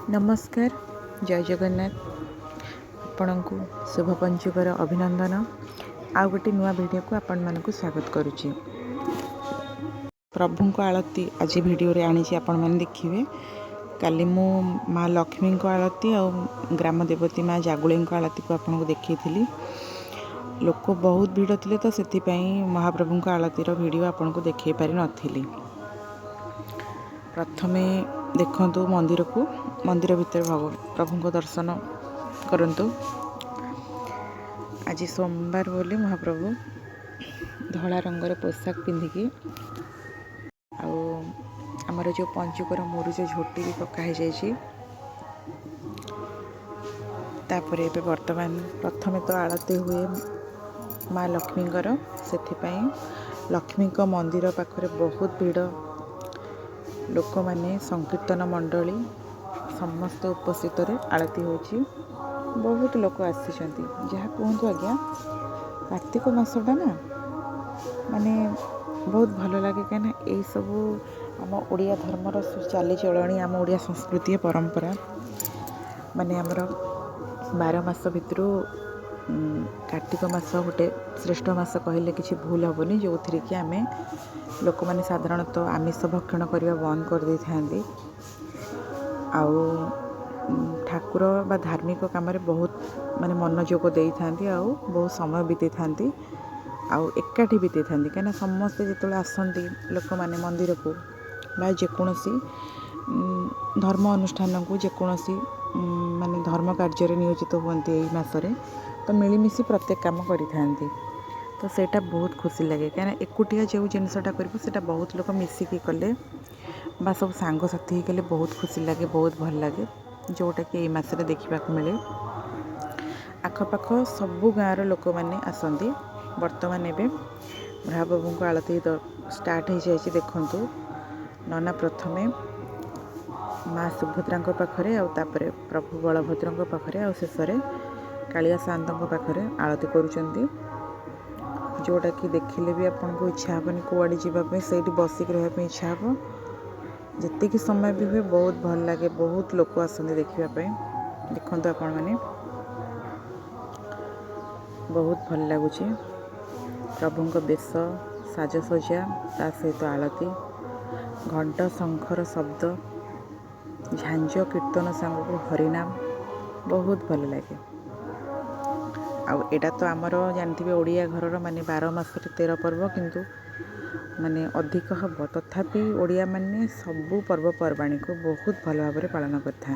नमस्कार जय जगन्नाथ आपणको शुभ पंचुकर अभिनंदन आउ गोटे नुआ वीडियो को आपण मानक स्वागत करुच्ची। प्रभु को आलती आज वीडियो रे आनी आपण मैंने देखिए काली मु माँ लक्ष्मी को आलती आ ग्राम देवती माँ जागुली को आलती को आपको देखी लोक बहुत भीड़ थे तो से महाप्रभु को आलतीर वीडियो आपन को देखे पारि नथिली। प्रथमे देखंतु मंदिर को मंदिर भितर प्रभु को दर्शन करंतु। आज सोमवार बोली महाप्रभु धला रंगर पोशाक पिंधिकी आमर जो पंचुकर मुरुज झोटी भी पकाई जाइए। तापरे एबे वर्तमान प्रथमे तो आलती हुए माँ लक्ष्मीकर से लक्ष्मी मंदिर पाखरे बहुत भीड़ लोक माने संकीर्तन मंडली समस्त उपस्थित आलती होची। बहुत लोक आसी जहाँ कहतु आज्ञा कार्तिक मासटा ना माने बहुत भल लगे कहीं यही सब आम ओडिया धर्मर चाली चलणी आम ओडिया संस्कृति परंपरा माने आमर 12 मास भितर कार्तिक मास गोटे श्रेष्ठ मास कहले किसी भूल हेनी जो थी कि आम लोक मैंने साधारणतः आमिष भक्षण करने बंद कर दे था आउ ठाकुर बा धार्मिक काम बहुत माने मनोयोग दे था बहुत समय बीते था आउ एकाठी बीते था कहीं समस्ते जो आसती लोक मैंने मंदिर को बा जेकोसी धर्म अनुष्ठान को जेकोसी माने धर्म कार्य नियोजित होती यही मसरे तो मिलमिशि प्रत्येक काम करें तो सेटा बहुत खुशी लगे कहीं एकुटिया जो जिनसटा कर बहुत लोग मिसिकी कले बा सब सांग साथी कले बहुत खुशी लगे बहुत भल लगे जोटा कि मसरे देखा मिले। आखपाख सबू गाँव लोक मैंने आसती बर्तमान एवं महाप्रभु को आलती स्टार्ट हो जाए। देखु नना प्रथमे माँ सुभद्रा पाखरे आउे प्रभु बलभद्र पाखरे आ शेष कालिया सात पाखरे आलती करुँच जोटा कि देखिले भी आपको इच्छा हेनी कौड़े जावाई से बसिक रही इच्छा हे जितकी समय भी हुए बहुत भल लगे बहुत लोक आसते देखापी देखु आपण मैंने बहुत भल लगुच प्रभु बेश साजसज्जा ता सहित आलती घंट शंखर शब्द झांझ कीर्तन सांग को हरिनाम बहुत भल लगे। आउ एटा तो आमर जानते ओडिया घरर माने 12 मास 13 पर्व किंतु माने अधिक हम तथापि ओडिया माने सबू पर्वपर्वाणी को बहुत भल भाव पालन करते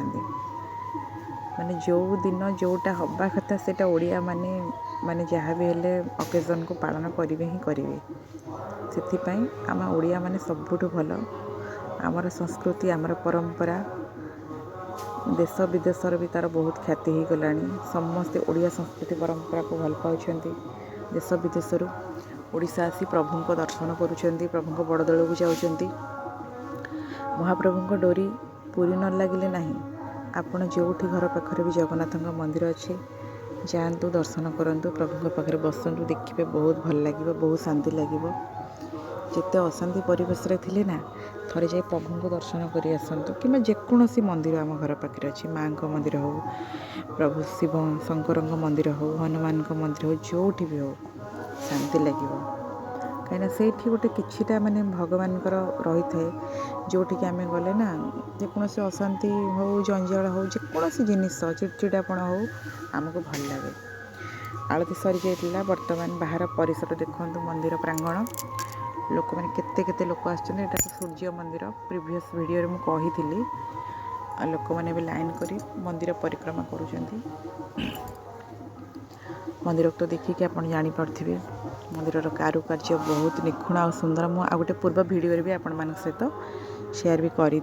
माने जो दिन जोटा हवा कथा से ओडिया माने माने जहाँ भी हेले ओकेजन को पालन करेंगे ही करेंगे से आम ओडिया माने सबुठु भल आमर संस्कृति आमर परंपरा देश विदेशर भी तार बहुत ख्याति हो गला समस्ते ओडिया संस्कृति परंपरा को भल पाँच देश विदेशर ओडिशा आसी प्रभु को दर्शन करुँच प्रभु बड़देल को जाऊँच महाप्रभु को डोरी पूरी न लगिले ना आपण जो घर पाखे भी जगन्नाथ मंदिर अच्छे जातु दर्शन करूँ प्रभु पाखे बसतु देखिए बहुत भल लगे बहुत शांति लगे जिते अशांति परिवेश थे ना थरे जाए प्रभु को दर्शन कर आसतु कि जेकोसी मंदिर आम घर पाखे अच्छी माँ का मंदिर हो प्रभु शिव शंकर मंदिर हो हनुमान मंदिर हो जो भी हो शांति लगे कहीं से गोटे किछिटा माने भगवान रही थाए जोटि आम गले ना जेकोसी अशांति हो जंजाल हो जेकोसी जिनिस चिड़चिड़ापण हो आमको भल लगे। आलती सरी जाइला वर्तमान बाहर परिसर देखु मंदिर प्रांगण लोक मैंने केते केते लोक आछन सूर्य मंदिर प्रीवियस वीडियो में कही लोक मैंने भी लाइन करी मंदिर परिक्रमा करुँच मंदिर तो देखिए आप जापे मंदिर कारुकार्य बहुत निखुण और सुंदर मु आ गोटे पूर्व वीडियो भी आपण मान सहित शेयर भी करी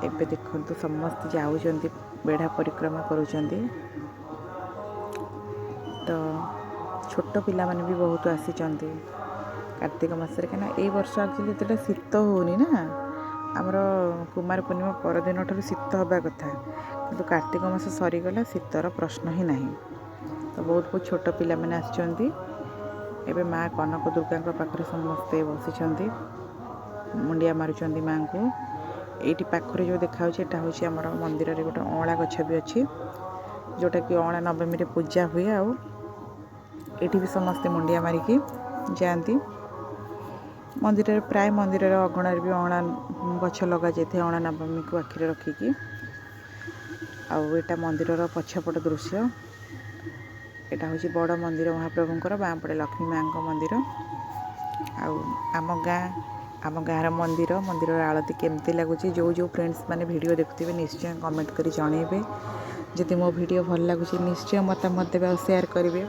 एबे देखंतु समस्त जाऊँच बेढ़ा परिक्रमा करुँच तो छोट पिला माने भी बहुत आसी कार्तिक मासरे कहीं ये वर्ष एक्चुअली तो शीत होनी ना आमर कुमार पूर्णिमा परदिन ठार शीत हवा कथा किंतु कार्तिक मास सरीगला शीतर प्रश्न ही नहीं तो बहुत बहुत छोट पिला माने आछंती एबे माँ कनक दुर्गा पाखरे समस्ते बसी मुंडिया मारुचंदी माँ को ଏଇଠି ପାଖରେ ଯେଉଁ ଦେଖାଯାଉଛି ଏଟା ହେଉଛି ଆମର ମନ୍ଦିରରେ ଗୋଟେ ଅଁଳା ଗଛ ବି ଅଛି, ଯେଉଁଟାକି ଅଁଳା ନବମୀରେ ପୂଜା ହୁଏ। ଆଉ ଏଠି ବି ସମସ୍ତେ ମୁଣ୍ଡିଆ ମାରିକି ଯାଆନ୍ତି। ମନ୍ଦିରରେ ପ୍ରାୟ ମନ୍ଦିରର ଅଗଣାରେ ବି ଅଁଳା ଗଛ ଲଗାଯାଇଥାଏ ଅଁଳା ନବମୀକୁ ଆଖିରେ ରଖିକି। ଆଉ ଏଟା ମନ୍ଦିରର ପଛପଟ ଦୃଶ୍ୟ। ଏଟା ହେଉଛି ବଡ଼ ମନ୍ଦିର ମହାପ୍ରଭୁଙ୍କର, ବାଁ ପଟେ ଲକ୍ଷ୍ମୀ ମାଆଙ୍କ ମନ୍ଦିର। ଆଉ ଆମ ଗାଁର ମନ୍ଦିରର ଆଳତି କେମିତି ଲାଗୁଛି, ଯେଉଁ ଫ୍ରେଣ୍ଡସ୍ ମାନେ ଭିଡ଼ିଓ ଦେଖୁଥିବେ ନିଶ୍ଚୟ କମେଣ୍ଟ କରି ଜଣାଇବେ। ଯଦି ମୋ ଭିଡ଼ିଓ ଭଲ ଲାଗୁଛି ନିଶ୍ଚୟ ମତାମତ ଦେବେ ଆଉ ସେୟାର କରିବେ।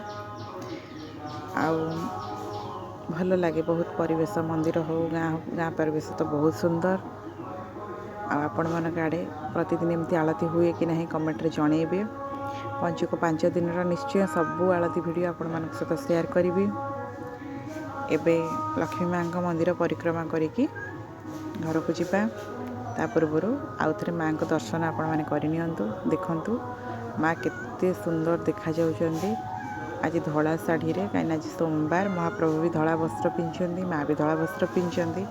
ଆଉ ଭଲ ଲାଗେ ବହୁତ ପରିବେଶ, ମନ୍ଦିର ହଉ ଗାଁ ପରିବେଶ ତ ବହୁତ ସୁନ୍ଦର। ଆଉ ଆପଣମାନଙ୍କ ଆଡ଼େ ପ୍ରତିଦିନ ଏମିତି ଆଳତି ହୁଏ କି ନାହିଁ କମେଣ୍ଟରେ ଜଣାଇବେ। ପଞ୍ଚୁକ 5 ଦିନର ନିଶ୍ଚୟ ସବୁ ଆଳତି ଭିଡ଼ିଓ ଆପଣମାନଙ୍କ ସହିତ ସେୟାର କରିବି। ଏବେ ଲକ୍ଷ୍ମୀ ମାଆଙ୍କ ମନ୍ଦିର ପରିକ୍ରମା କରିକି ଘରକୁ ଯିବା। ତା ପୂର୍ବରୁ ଆଉ ଥରେ ମାଆଙ୍କ ଦର୍ଶନ ଆପଣମାନେ କରିନିଅନ୍ତୁ। ଦେଖନ୍ତୁ ମାଆ କେତେ ସୁନ୍ଦର ଦେଖାଯାଉଛନ୍ତି ଆଜି ଧଳା ଶାଢ଼ୀରେ, କାହିଁକିନା ଆଜି ସୋମବାର। ମହାପ୍ରଭୁ ବି ଧଳା ବସ୍ତ୍ର ପିନ୍ଧିଛନ୍ତି, ମାଆ ବି ଧଳା ବସ୍ତ୍ର ପିନ୍ଧିଛନ୍ତି।